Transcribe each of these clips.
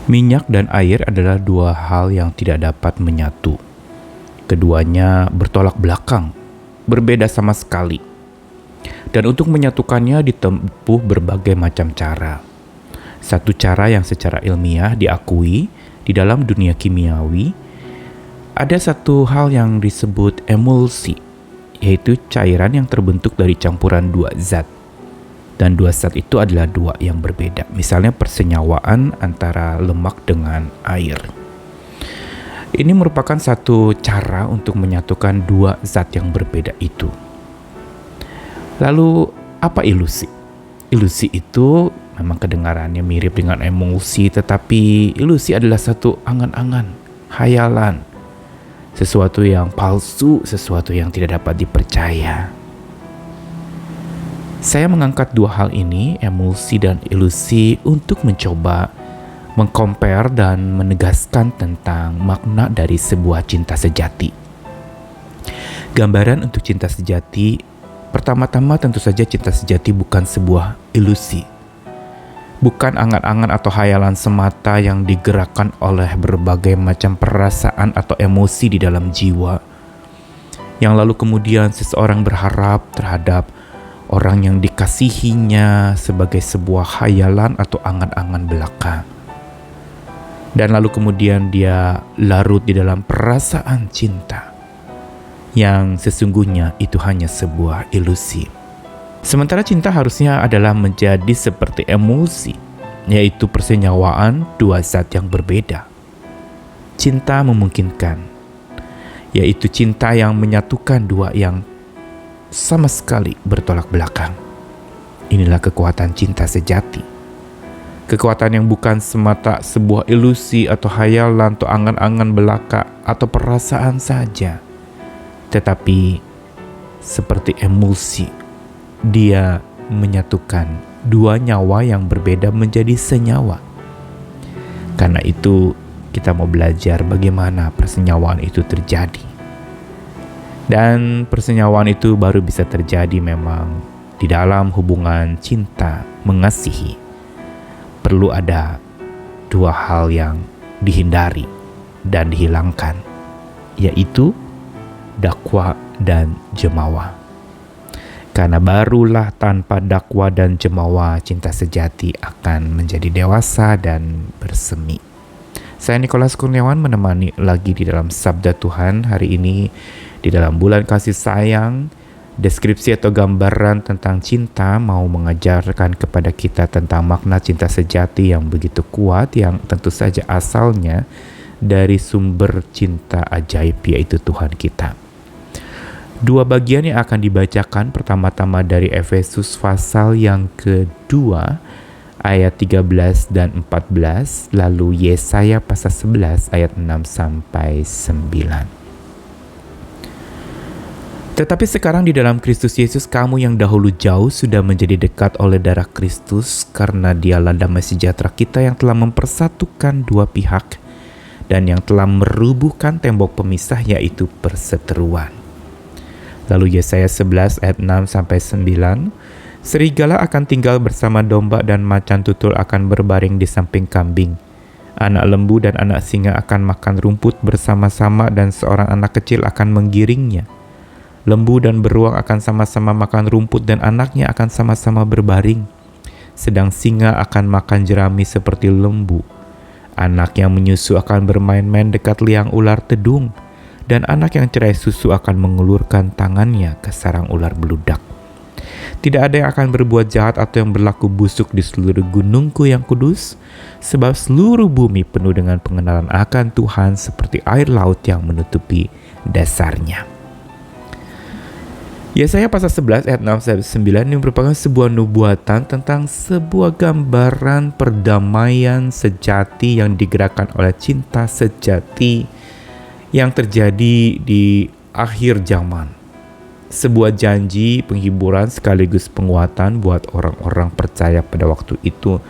Minyak dan air adalah dua hal yang tidak dapat menyatu. Keduanya bertolak belakang, berbeda sama sekali. Dan untuk menyatukannya ditempuh berbagai macam cara. Satu cara yang secara ilmiah diakui di dalam dunia kimiawi, ada satu hal yang disebut emulsi, yaitu cairan yang terbentuk dari campuran dua zat. Dan dua zat itu adalah dua yang berbeda. Misalnya persenyawaan antara lemak dengan air. Ini merupakan satu cara untuk menyatukan dua zat yang berbeda itu. Lalu apa ilusi? Ilusi itu memang kedengarannya mirip dengan emulsi, tetapi ilusi adalah satu angan-angan, hayalan. Sesuatu yang palsu, sesuatu yang tidak dapat dipercaya. Saya mengangkat dua hal ini, emulsi dan ilusi, untuk mencoba mengcompare dan menegaskan tentang makna dari sebuah cinta sejati. Gambaran untuk cinta sejati, pertama-tama tentu saja cinta sejati bukan sebuah ilusi. Bukan angan-angan atau hayalan semata yang digerakkan oleh berbagai macam perasaan atau emosi di dalam jiwa. Yang lalu kemudian seseorang berharap terhadap orang yang dikasihinya sebagai sebuah hayalan atau angan-angan belaka. Dan lalu kemudian dia larut di dalam perasaan cinta yang sesungguhnya itu hanya sebuah ilusi. Sementara cinta harusnya adalah menjadi seperti emosi, yaitu persenyawaan dua zat yang berbeda. Cinta memungkinkan, yaitu cinta yang menyatukan dua yang sama sekali bertolak belakang. Inilah kekuatan cinta sejati. Kekuatan yang bukan semata sebuah ilusi atau hayalan atau angan-angan belaka atau perasaan saja, tetapi seperti emulsi, dia menyatukan dua nyawa yang berbeda menjadi senyawa. Karena itu kita mau belajar bagaimana persenyawaan itu terjadi. Dan persenyawaan itu baru bisa terjadi memang di dalam hubungan cinta mengasihi. Perlu ada dua hal yang dihindari dan dihilangkan, yaitu dakwa dan jemawa. Karena barulah tanpa dakwa dan jemawa cinta sejati akan menjadi dewasa dan bersemi. Saya Nikolas Kurniawan menemani lagi di dalam Sabda Tuhan hari ini. Di dalam bulan kasih sayang, deskripsi atau gambaran tentang cinta mau mengajarkan kepada kita tentang makna cinta sejati yang begitu kuat, yang tentu saja asalnya dari sumber cinta ajaib, yaitu Tuhan kita. Dua bagian yang akan dibacakan, pertama-tama dari Efesus pasal yang kedua ayat 13 dan 14, lalu Yesaya pasal 11 ayat 6 sampai 9. Tetapi sekarang di dalam Kristus Yesus, kamu yang dahulu jauh sudah menjadi dekat oleh darah Kristus, karena Dialah damai sejahtera kita yang telah mempersatukan dua pihak dan yang telah merubuhkan tembok pemisah, yaitu perseteruan. Lalu Yesaya 11 ayat 6 sampai 9, serigala akan tinggal bersama domba dan macan tutul akan berbaring di samping kambing. Anak lembu dan anak singa akan makan rumput bersama-sama dan seorang anak kecil akan menggiringnya. Lembu dan beruang akan sama-sama makan rumput dan anaknya akan sama-sama berbaring. Sedang singa akan makan jerami seperti lembu. Anak yang menyusu akan bermain-main dekat liang ular tedung. Dan anak yang cerai susu akan mengulurkan tangannya ke sarang ular beludak. Tidak ada yang akan berbuat jahat atau yang berlaku busuk di seluruh gunungku yang kudus, sebab seluruh bumi penuh dengan pengenalan akan Tuhan seperti air laut yang menutupi dasarnya. Yesaya pasal 11 ayat 6 sampai 9 ini merupakan sebuah nubuatan tentang sebuah gambaran perdamaian sejati yang digerakkan oleh cinta sejati yang terjadi di akhir zaman. Sebuah janji penghiburan sekaligus penguatan buat orang-orang percaya pada waktu itu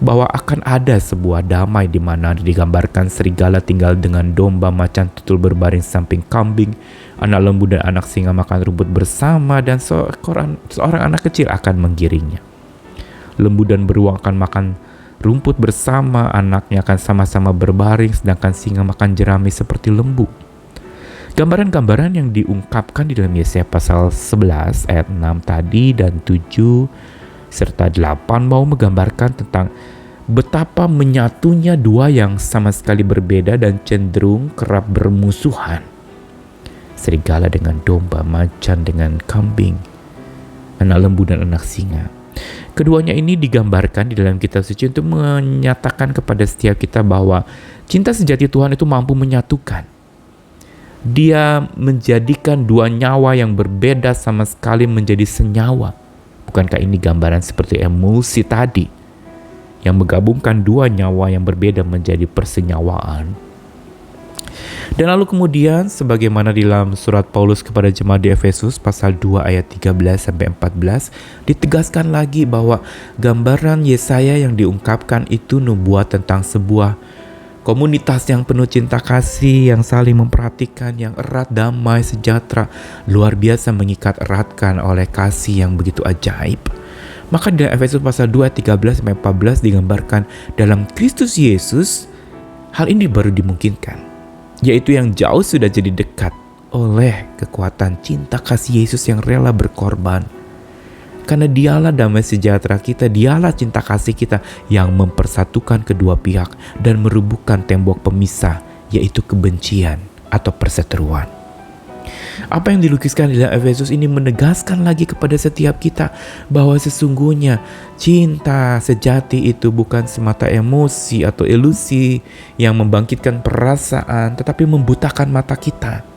bahwa akan ada sebuah damai di mana digambarkan serigala tinggal dengan domba, macan tutul berbaring samping kambing, anak lembu dan anak singa makan rumput bersama, dan seorang anak kecil akan menggiringnya. Lembu dan beruang akan makan rumput bersama anaknya akan sama-sama berbaring, sedangkan singa makan jerami seperti lembu. Gambaran-gambaran yang diungkapkan di dalam Yesaya pasal 11 ayat 6 tadi dan 7 serta 8 mau menggambarkan tentang betapa menyatunya dua yang sama sekali berbeda dan cenderung kerap bermusuhan. Serigala dengan domba, macan dengan kambing, anak lembu dan anak singa. Keduanya ini digambarkan di dalam kitab suci untuk menyatakan kepada setiap kita bahwa cinta sejati Tuhan itu mampu menyatukan. Dia menjadikan dua nyawa yang berbeda sama sekali menjadi senyawa. Bukankah ini gambaran seperti emulsi tadi yang menggabungkan dua nyawa yang berbeda menjadi persenyawaan? Dan lalu kemudian sebagaimana di dalam surat Paulus kepada jemaat di Efesus pasal 2 ayat 13-14 ditegaskan lagi bahwa gambaran Yesaya yang diungkapkan itu nubuat tentang sebuah komunitas yang penuh cinta kasih, yang saling memperhatikan, yang erat, damai, sejahtera, luar biasa mengikat eratkan oleh kasih yang begitu ajaib. Maka di Efesus pasal 2 ayat 13-14 digambarkan dalam Kristus Yesus hal ini baru dimungkinkan, yaitu yang jauh sudah jadi dekat oleh kekuatan cinta kasih Yesus yang rela berkorban. Karena dialah damai sejahtera kita, dialah cinta kasih kita yang mempersatukan kedua pihak dan merubuhkan tembok pemisah, yaitu kebencian atau perseteruan. Apa yang dilukiskan di dalam Efesus ini menegaskan lagi kepada setiap kita bahwa sesungguhnya cinta sejati itu bukan semata emosi atau ilusi yang membangkitkan perasaan, tetapi membutakan mata kita.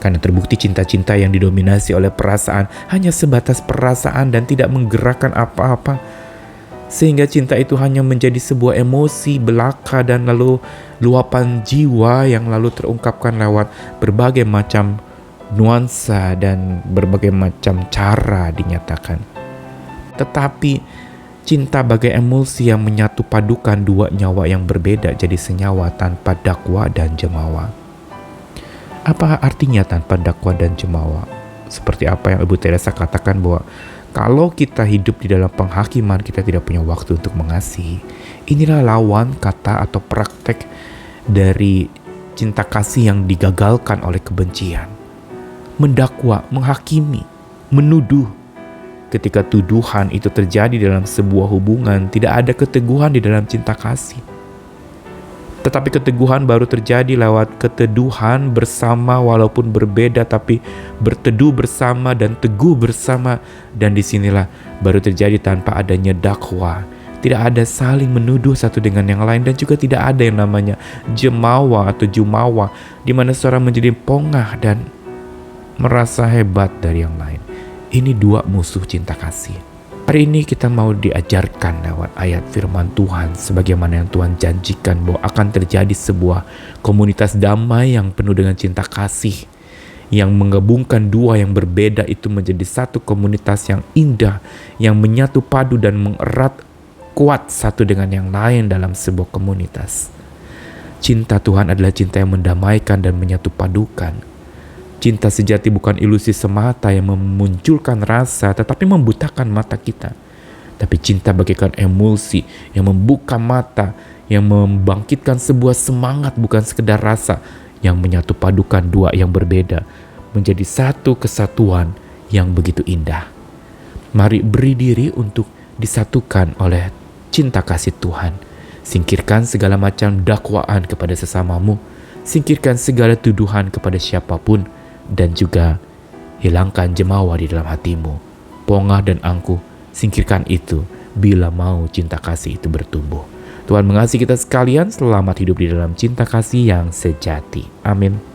Karena terbukti cinta-cinta yang didominasi oleh perasaan hanya sebatas perasaan dan tidak menggerakkan apa-apa. Sehingga cinta itu hanya menjadi sebuah emosi belaka dan lalu luapan jiwa yang lalu terungkapkan lewat berbagai macam nuansa dan berbagai macam cara dinyatakan. Tetapi cinta bagai emulsi yang menyatu padukan dua nyawa yang berbeda jadi senyawa tanpa dakwa dan jemawa. Apa artinya tanpa dakwa dan jemawa? Seperti apa yang Ibu Teresa katakan bahwa kalau kita hidup di dalam penghakiman, kita tidak punya waktu untuk mengasihi. Inilah lawan kata atau praktek dari cinta kasih yang digagalkan oleh kebencian. Mendakwa, menghakimi, menuduh. Ketika tuduhan itu terjadi dalam sebuah hubungan, tidak ada keteguhan di dalam cinta kasih. Tetapi keteguhan baru terjadi lewat keteduhan bersama walaupun berbeda, tapi berteduh bersama dan teguh bersama. Dan disinilah baru terjadi tanpa adanya dakwa. Tidak ada saling menuduh satu dengan yang lain, dan juga tidak ada yang namanya jemawa atau jumawa, di mana seorang menjadi pongah dan merasa hebat dari yang lain. Ini dua musuh cinta kasih. Hari ini kita mau diajarkan lewat ayat firman Tuhan sebagaimana yang Tuhan janjikan bahwa akan terjadi sebuah komunitas damai yang penuh dengan cinta kasih yang menggabungkan dua yang berbeda itu menjadi satu komunitas yang indah, yang menyatu padu dan mengerat kuat satu dengan yang lain dalam sebuah komunitas. Cinta Tuhan adalah cinta yang mendamaikan dan menyatu padukan. Cinta sejati bukan ilusi semata yang memunculkan rasa tetapi membutakan mata kita. Tapi cinta bagaikan emulsi yang membuka mata, yang membangkitkan sebuah semangat bukan sekedar rasa, yang menyatu padukan dua yang berbeda menjadi satu kesatuan yang begitu indah. Mari beri diri untuk disatukan oleh cinta kasih Tuhan. Singkirkan segala macam dakwaan kepada sesamamu. Singkirkan segala tuduhan kepada siapapun. Dan juga hilangkan jemawa di dalam hatimu. Pongah dan angkuh, singkirkan itu bila mau cinta kasih itu bertumbuh. Tuhan mengasihi kita sekalian, selamat hidup di dalam cinta kasih yang sejati. Amin.